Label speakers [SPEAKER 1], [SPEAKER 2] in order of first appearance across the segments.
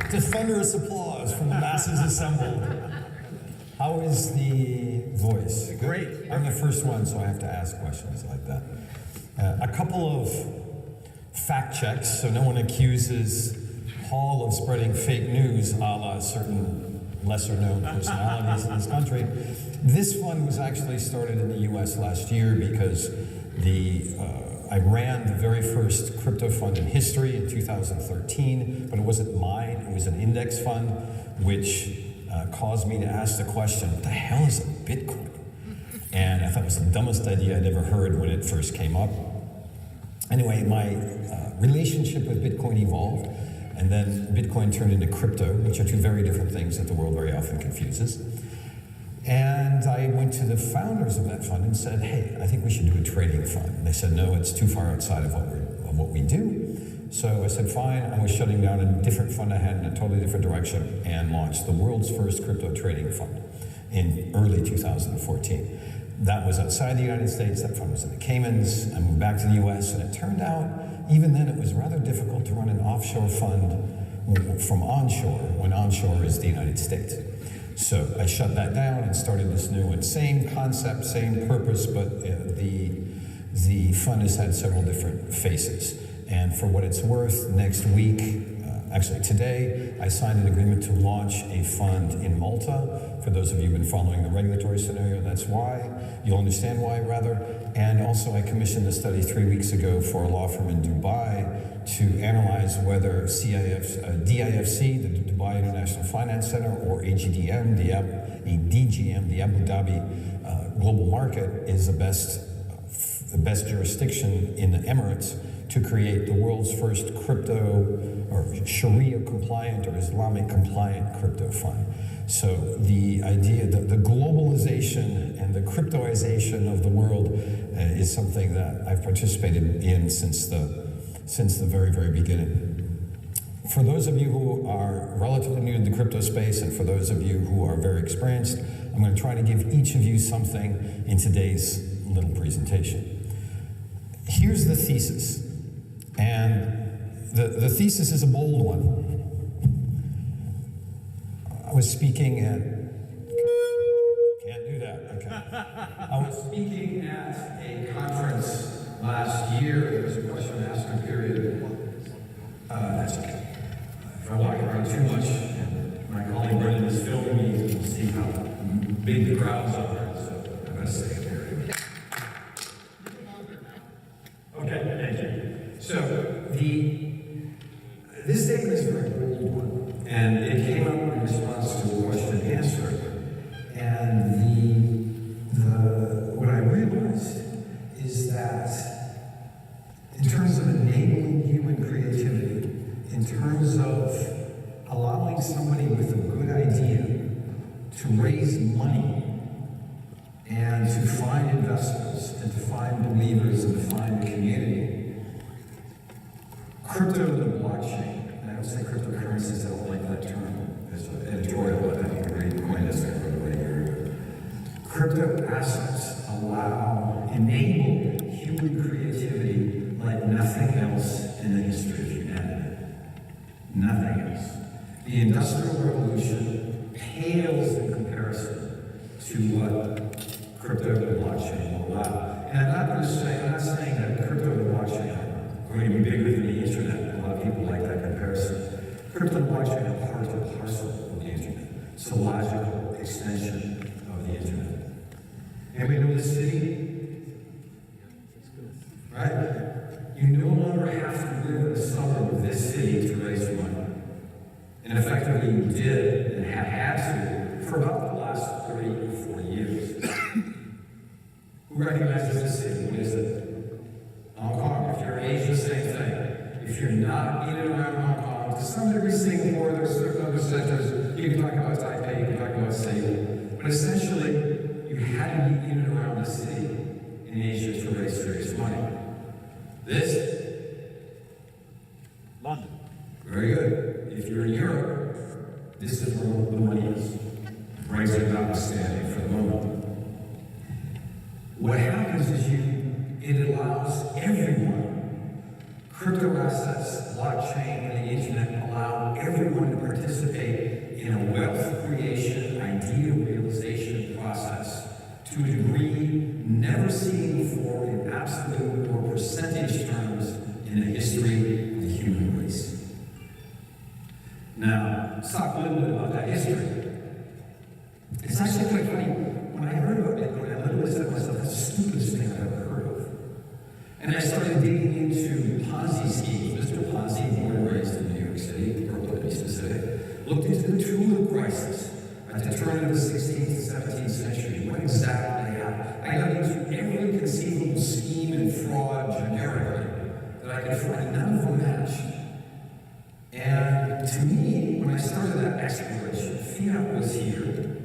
[SPEAKER 1] To thunderous applause from the masses assembled. How is the voice?
[SPEAKER 2] Great.
[SPEAKER 1] I'm the first one, so I have to ask questions like that. A couple of fact checks, so no one accuses Hall of spreading fake news, a la certain lesser-known personalities in this country. This fund was actually started in the U.S. last year because I ran the very first crypto fund in history in 2013, but it wasn't mine. It was an index fund, which caused me to ask the question, what the hell is a Bitcoin? And I thought it was the dumbest idea I'd ever heard when it first came up. Anyway, my relationship with Bitcoin evolved, and then Bitcoin turned into crypto, which are two very different things that the world very often confuses. And I went to the founders of that fund and said, hey, I think we should do a trading fund. And they said, no, it's too far outside of what we do. So I said, fine. I was shutting down a different fund I had in a totally different direction and launched the world's first crypto trading fund in early 2014. That was outside the United States. That fund was in the Caymans. I moved back to the US, and it turned out, even then, it was rather difficult to run an offshore fund from onshore, when onshore is the United States. So I shut that down and started this new one. Same concept, same purpose, but the fund has had several different faces. And for what it's worth, next week, actually today, I signed an agreement to launch a fund in Malta. For those of you who've been following the regulatory scenario, that's why. You'll understand why, rather. And also, I commissioned a study 3 weeks ago for a law firm in Dubai to analyze whether DIFC, the Dubai International Finance Center, or AGDM, the DGM, the Abu Dhabi Global Market, is the best jurisdiction in the Emirates to create the world's first crypto or Sharia compliant or Islamic compliant crypto fund. So the idea that the globalization and the cryptoization of the world is something that I've participated in since the very, very beginning. For those of you who are relatively new to the crypto space, and for those of you who are very experienced, I'm going to try to give each of you something in today's little presentation. Here's the thesis, and the thesis is a bold one. I was speaking at, can't do that, okay. I was speaking at a conference last year. There was a question and answer period. That's okay. If I walk around too much, and my colleague Brendan is filming me, you can see how big the crowds are, so I'm going to stay here. Okay, thank you. So, this statement is a very bold one, and it came up in response to a question and answer. And what I realized is that in terms of enabling human creativity, in terms of allowing somebody with a good idea to raise money and to find investors and to find believers and to find a community, crypto and the blockchain, and I don't say cryptocurrencies, I don't like that term. There's an editorial that I read CoinDesk about a year ago. Crypto assets enable human creativity like nothing else in the history of humanity. Nothing else. The Industrial Revolution pales in comparison to what crypto and blockchain will allow. And I'm not saying that crypto and blockchain are going to be bigger than the internet. A lot of people like that comparison. Crypto and blockchain are part and parcel of the internet. It's a logical extension of the internet. Anybody know this city? Right? You no longer have to live in a suburb of this city to raise money. And effectively you did and have had to for about the last 3 or 4 years. Who recognizes this city? What is it? Hong Kong. If you're in Asia, same thing. If you're not in and around Hong Kong, to some degree Singapore, there's certain other centers. You can talk about Taipei, you can talk about Seoul. But essentially, you had to be in and around the city in Asia to raise serious money. This?
[SPEAKER 2] London.
[SPEAKER 1] Very good. If you're in Europe, this is where the money is. Brexit notwithstanding for the moment. What happens is it allows everyone
[SPEAKER 2] Crypto assets, blockchain, and the internet allow everyone to participate in a wealth creation, idea realization process to a degree never seen before in absolute or percentage terms in the history of the human race. Now, let's talk a little bit about that history. It's actually quite funny. When I heard about Bitcoin, I literally said to myself, that's the stupidest thing I've ever heard of. And I started digging into Ponzi schemes. Mr. Ponzi, born and raised in New York City, Brooklyn to be specific, looked into the tulip crisis at the turn of the 16th and 17th century. What exactly happened? I got into every conceivable scheme and fraud generically that I could find. None of them matched. And to me, when I started that exploration, fiat was here,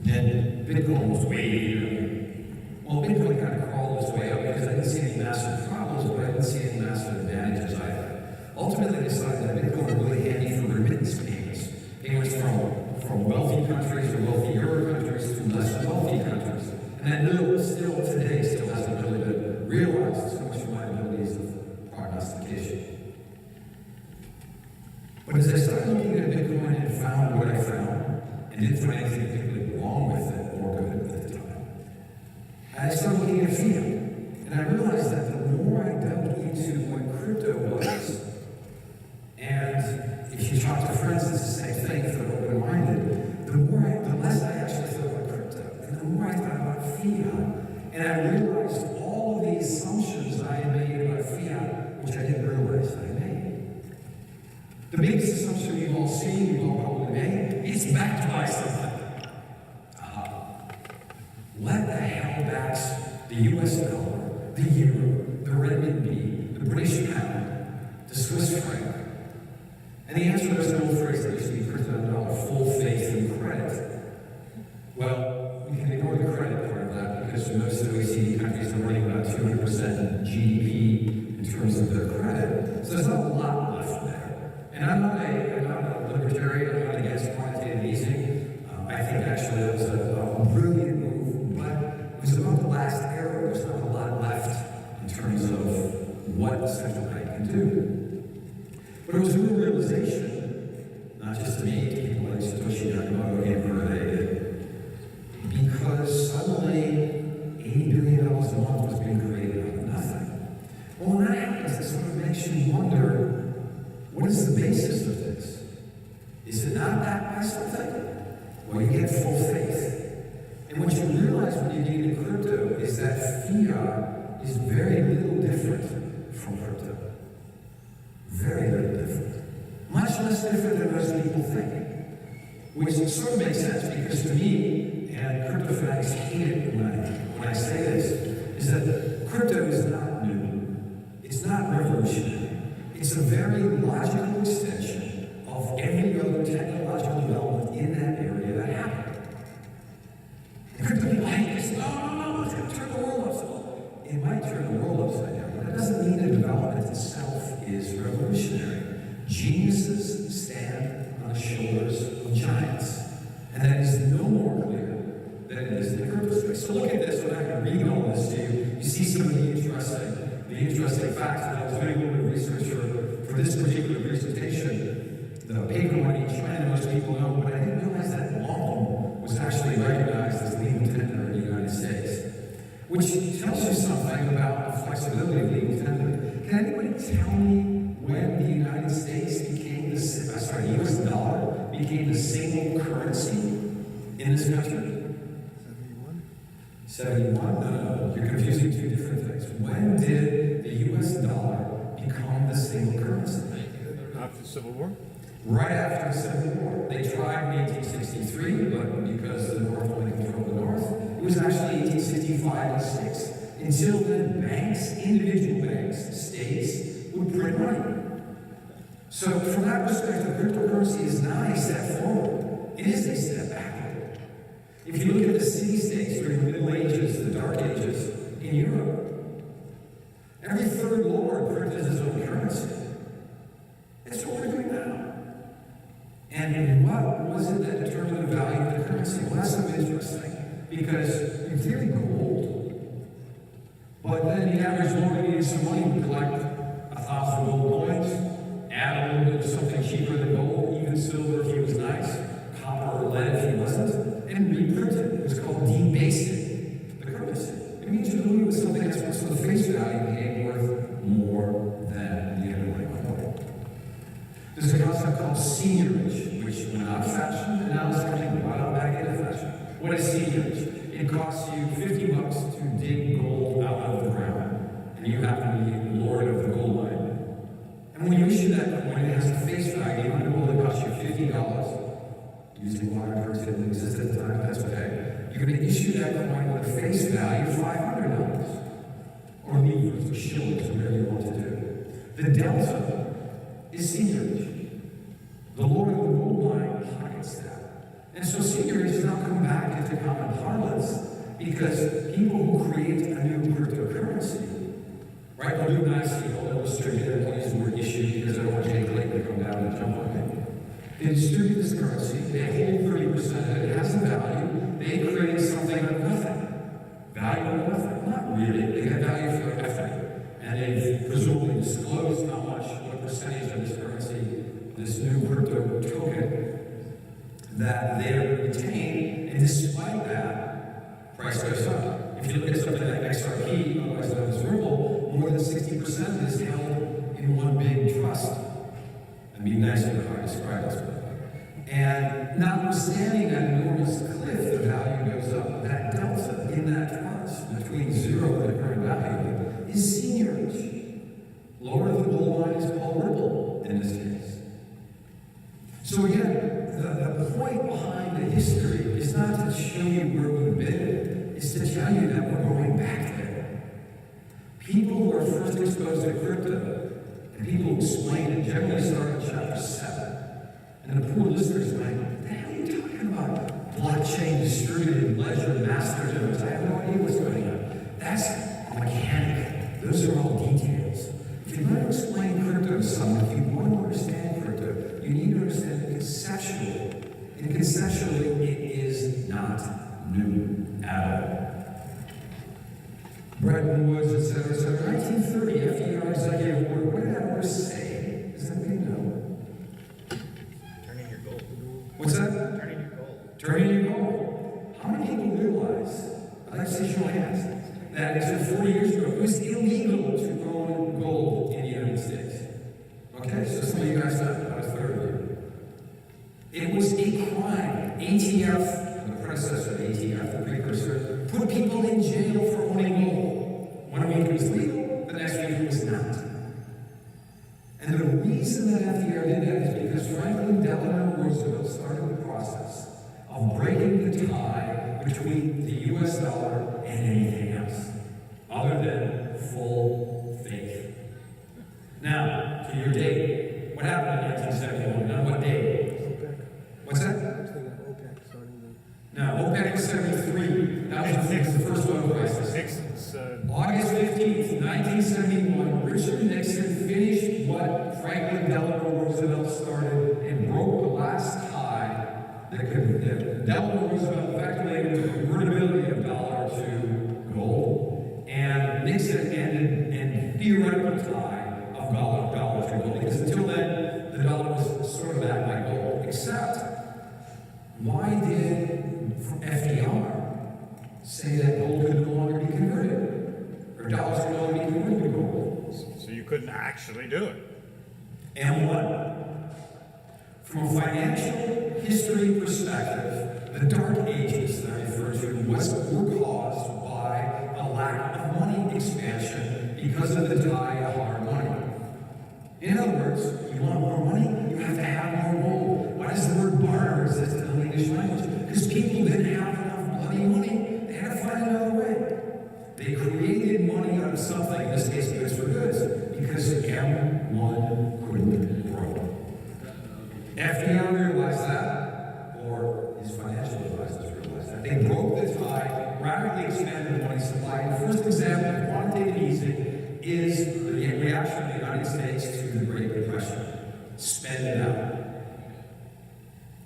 [SPEAKER 2] and Bitcoin was way here. Well, Bitcoin kind of crawled its way up because I didn't see any massive problems, but I didn't see any massive advantages either. Ultimately, I decided that Bitcoin was really handy for remittance payments. Payments from wealthy countries or wealthier countries to less wealthy countries. And that still today hasn't really been realized, so much of my abilities of prognostication. But as I started looking at Bitcoin and found what I found, and didn't find anything particularly wrong with it or good at the time, I started looking at fiat. And I realized that the more I delved into what crypto was, and if you talk to friends, it's the same thing if they're open-minded, the less I actually thought about crypto, and the more I thought about fiat. And I realized all of the assumptions I had made about fiat, which I didn't realize I made. The biggest assumption we've all seen, we've all probably made, it's backed by something. What the hell backs the US dollar, the euro, the renminbi, the British pound, the Swiss franc? And the answer to an old phrase that used to be printed on a dollar, full faith and credit. Well, we can ignore the credit part of that because most of the OECD countries are running about 200% GDP in terms of their credit. So there's not a lot left there. And I'm not a libertarian, I'm not against quantitative easing. I think actually that was a brilliant move, but it was about the last era. There's not a lot left in terms of what a central bank can do. But it was a real realization, not just to me, to people like Satoshi Nakamoto and Bernanke, because suddenly $80 billion a month was being created out of nothing. Well, when that happens, it sort of makes you wonder, what is the basis of this? Is it not backed by something? Well, you get full faith. And what you realize when you get into crypto is that fiat is very little different from crypto. Very little different. Much less different than most people think. Which sort of makes sense because to me, and crypto fanatics hate it when I say this, is that crypto is not new. It's not revolutionary. It's a very logical extension of every other technological development in that area that happened. And crypto people hate this. No, it's going to turn the world upside down. It might turn the world upside down, but that doesn't mean the development itself is revolutionary. Geniuses stand on the shoulders of giants. And that is no more clear than it is in the crypto space. So look at this, I'm not going to read all this to you. You see some of the interesting facts that I was doing a little bit of research for this particular presentation. The paper money in China, most people know, but I didn't realize that long was actually recognized as legal tender in the United States. Which tells you something about the flexibility of legal tender. Can anybody tell me when the United States became the US dollar became the single currency in this country? 71? No, you're confusing two different things. When did the US dollar become the single currency?
[SPEAKER 3] After the Civil War?
[SPEAKER 2] Right after the Civil War. They tried in 1863, but because the North only controlled the North, it was actually 1865 and 6. Until then, banks, individual banks, states, would print money. So from that perspective, cryptocurrency is not a step forward. It is a step backward. If you look at the city-states during the Middle Ages, the Dark Ages, in Europe, every third lord printed his own currency. That's what we're doing now. And what was it that determined the value of the currency? Well, that's so interesting, because in theory, gold. But then the average lord needed some money to collect $1,000 face value being worth more than the underlying coin. There's a concept called seigniorage, which went out of fashion, and now it's coming right on back into fashion. What is seigniorage? It costs you $50 to dig gold out of the ground, and you happen to be lord of the gold mine. And when you issue that coin, it has a face value, and it will cost you $50. Using modern currency that existed at the time, that's okay. You're going to issue that coin with a face value of $500, or livres, or shillings, whatever you want to do. The delta is seigniorage. The lord of the gold mine pockets that. And so seigniorage has now come back into common parlance because people who create a new cryptocurrency, right? I'll do a nice I'll distribute it. I'll use the word issue because I don't want Jake Clayton to come down and jump on me. They distribute this currency, they hold 30% of it, it has a value, they create something out of nothing. Value out of nothing? Not really. They have value for effort. And they've presumably disclosed how much, what percentage of this currency, this new crypto token, that they retain, and despite that, price goes up. If you look at something like XRP, otherwise known as Ripple, more than 60% is held in one big trust. I'd be nice about how I describe this. And notwithstanding that enormous cliff, the value goes up. That delta in that trust between zero and the current value is seigniorage. Lord of the gold mine is Paul Ripple in this case. So again, the point behind the history is not to show you where we've been, it's to tell you that we're going back there. People who are first exposed to crypto, and people who explain it, generally start in chapter 7. And the poor listeners are like, what the hell are you talking about? Blockchain, distributed ledger, master nodes. I have no idea what's going on. That's mechanic. Those are all details. If you want to explain crypto to someone, if you want to understand crypto, you need to understand it conceptually. And conceptually, it is not new at all. Bretton Woods, etc., etc. 1930, FDR executive order. What did that order say? Does that mean no?
[SPEAKER 3] Turning your gold.
[SPEAKER 2] What's that?
[SPEAKER 3] Turning your gold.
[SPEAKER 2] Turning your gold. How many people realize, I'd like to see show of hands, that as of 40 years ago, it was illegal to own gold in the United States? Okay, so some of you guys know, about a third of you. It was a crime. ATF, the predecessor of ATF, the precursor, put people in jail for owning gold. 1 week it was legal, the next week it was not. And the reason that FDR did that is because Franklin Delano Roosevelt started the process of breaking the tie between the US dollar and anything else, other than full faith. Now, to your date, what happened in 1971? Now, what date?
[SPEAKER 4] OPEC.
[SPEAKER 2] What's that?
[SPEAKER 4] OPEC starting the...
[SPEAKER 2] No, OPEC was 73. That was the first oil crisis.
[SPEAKER 3] Nixon's,
[SPEAKER 2] August 15th, 1971, Richard Nixon finished what Franklin Delano Roosevelt started and broke the last tie that could. Delano Roosevelt effectuated the convertibility of dollar to gold, and Nixon ended in theoretical tie of dollar to gold, because until then, the dollar was sort of backed by gold. Except, why did FDR say that gold could no longer be converted? Or dollars could no longer be converted to gold?
[SPEAKER 3] so you couldn't actually do it.
[SPEAKER 2] And what? From a financial history perspective, the Dark Ages that I refer to were caused by a lack of money expansion because of the tie of hard money. In other words, you want more money, you have to have more gold. Why does the word barter exist in the English language? Because people didn't have enough bloody money. They had to find another way. They created money out of something, in this case goods for goods, because M1 couldn't grow. FDR realized that, or his financial advisors realized that. They broke the tie, radically expanded the money supply. And the first example of quantitative easing is the reaction of the United States to the Great Depression. Spend it out.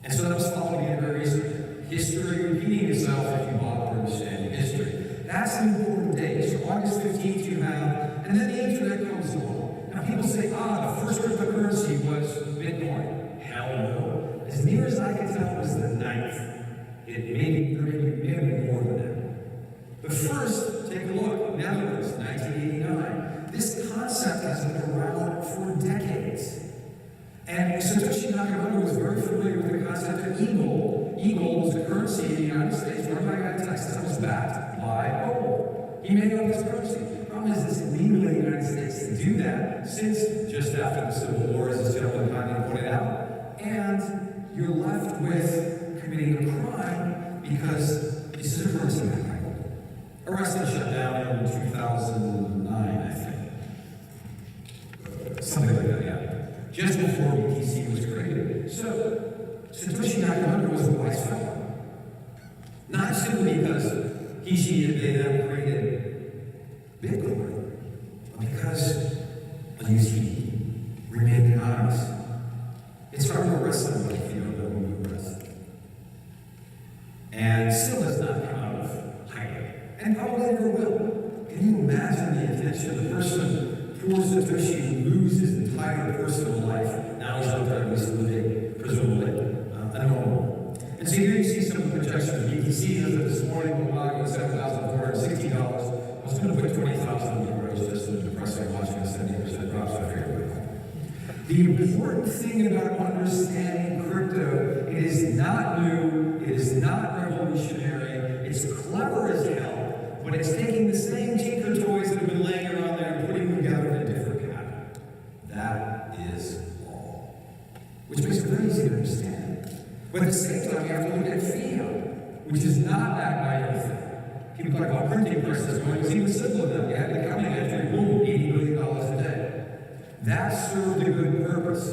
[SPEAKER 2] And so that was followed again very recently. History repeating itself if you bother to understand history. That's an important date. So August 15th you have, and then the internet comes along. Now people say, the first cryptocurrency was Bitcoin. Hell no. As near as I can tell, it was the 9th. It may be more than that. The first, take a look, Netherlands, 1989. E-gold was a currency in the United States run by a guy in Texas that was backed by gold. He made up his currency. The problem is it's illegal in the United States to do that since just after the Civil War, as this gentleman kindly pointed out. And you're left with committing a crime because this is a currency backed by gold. Arrested and shut down in 2009, I think. Something like that, yeah. Just before BTC was created. So, Satoshi Nakamoto was a wise fellow. Not simply because they then created Bitcoin, but because he remained anonymous. It's hard to arrest somebody if you don't know who to arrest. And still has not come out of hiding. And probably never will. Can you imagine the intention? The person, poor Satoshi, lose his entire personal life. Now he's out there, he's living, presumably, a normal. And so here you see some of the projections. BTC as of this morning, a while ago, $7,460. I was going to put 20,000 euros just in depressing watching a 70% drop, so I figured it would. The important thing about understanding crypto, it is not new, it is not revolutionary, it's clever as hell, but it's taking the same tinker toys that have been laying around there and putting them together in a different pattern. That is all. Which makes it very easy to understand. But at the same time, you have to look at fiat, which is not backed by anything. People talk about printing presses, when it was even simpler than that. You had the accounting entry, boom, $80 billion a day. That served a good purpose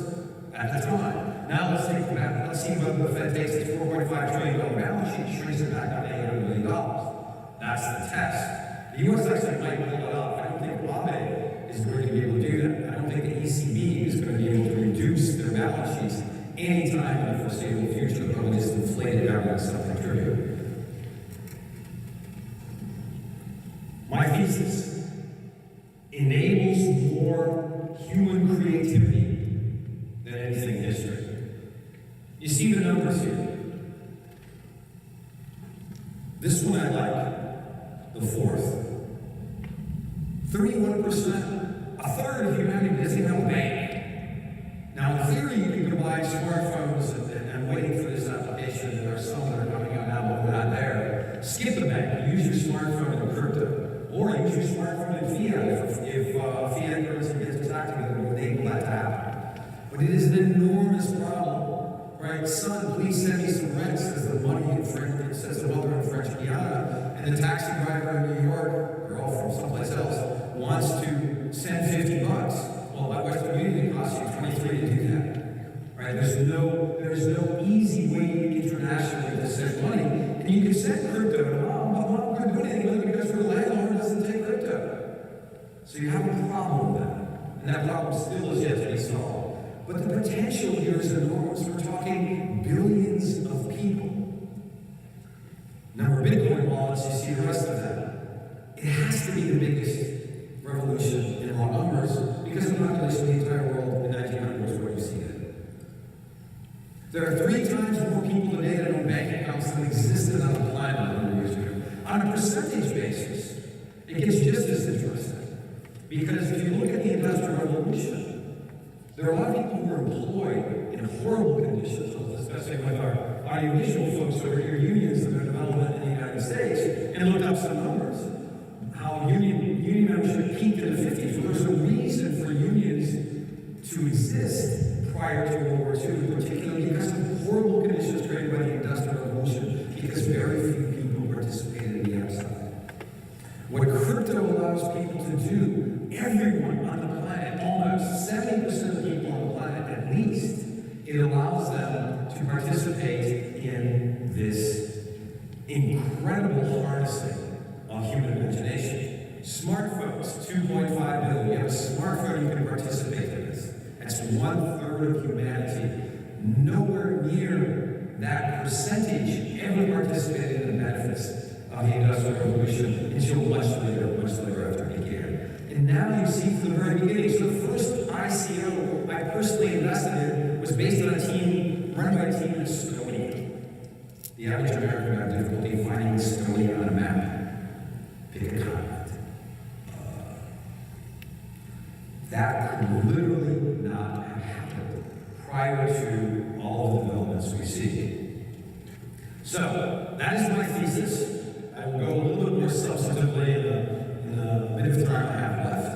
[SPEAKER 2] at the time. Now let's think about it. Let's see whether the Fed takes its $4.5 trillion balance sheet, shrinks it back down to $800 million. That's the test. The U.S. actually might pull it off. I don't think Bombay is going to be able to do that. I don't think the ECB is going to be able to reduce their balance sheets anytime in the foreseeable future. They'll probably just inflate it down to something trivial. My thesis enables more human creativity than anything in history. You see the numbers here. This one I like, the fourth. 31%, a third of humanity doesn't have a bank. Now, in theory, you can buy smartphones and waiting for this application. There are some that are coming out now, but we're not there. Skip the bank. Use your smartphone in crypto. Or use your smartphone in fiat if fiat currency gets activated, it would enable that to happen. But it is an enormous problem, right? Son, please send me some rent, says the money in French, says the mother in French Guiana, and the taxi driver in New York, or all from someplace else, wants to send $50. Well, by Western Union, it costs you $23 to do that, right? There's no easy way internationally to send money, and you can send crypto. I'm not going to do anything with it because the landlord doesn't take crypto. So you have a problem with that, and that problem still is yet to be solved. But the potential here is enormous. We're talking billions of people. Number of Bitcoin wallets, you see the rest of that. It has to be the biggest revolution in raw numbers because the population of the entire world in 1900 was where you see it. There are 3 times more people today that own bank accounts than existed on the planet 100 years ago. On a percentage basis, it gets just as interesting. Because if you look at the Industrial Revolution, there are a lot of people who are employed in horrible conditions, especially with our audiovisual folks over here, unions that are development in the United States, and looked up some numbers. How union membership peaked in the 50s. Well, there's a reason for unions to exist prior to World War II, particularly because of horrible conditions created by the Industrial Revolution, because very few people participated in the outside. What crypto allows people to do, everyone on the planet, almost 70% of people on the planet at least, it allows them to participate in this incredible harnessing of human imagination. Smartphones, 2.5 billion. You have a smartphone, you can participate in this. That's 1/3 of humanity. Nowhere near that percentage ever participated in the benefits of the Industrial Revolution until much later after it began. And now you see from the very beginning, so the first ICO I personally invested in was based on a team run by a team in Estonia. The average American would have difficulty finding Estonia on a map. Pick a continent. That could literally not have happened prior to all the developments we see. So, that is my thesis. I will go a little bit more substantively in the minute of time I have left.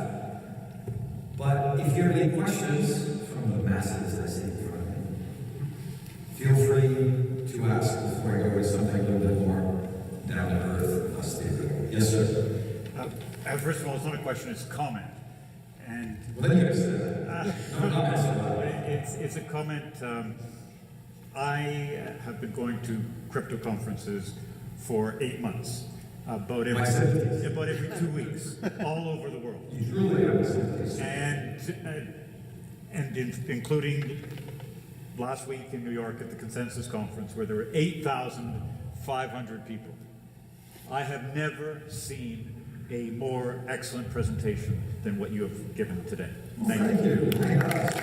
[SPEAKER 2] But if you have any questions from the masses I see in front of me, feel free to ask before I go into something a little bit more down to earth, stable. Yes, sir.
[SPEAKER 3] First of all, it's not a question, it's a comment. And
[SPEAKER 2] Well, then you guys said that. No, not necessarily.
[SPEAKER 3] it's a comment. I have been going to crypto conferences for 8 months, about every 2 weeks, all over the world.
[SPEAKER 2] You truly have a sympathy.
[SPEAKER 3] And including last week in New York at the Consensus Conference, where there were 8,500 people. I have never seen a more excellent presentation than what you have given today. Thank you.
[SPEAKER 2] Thank you.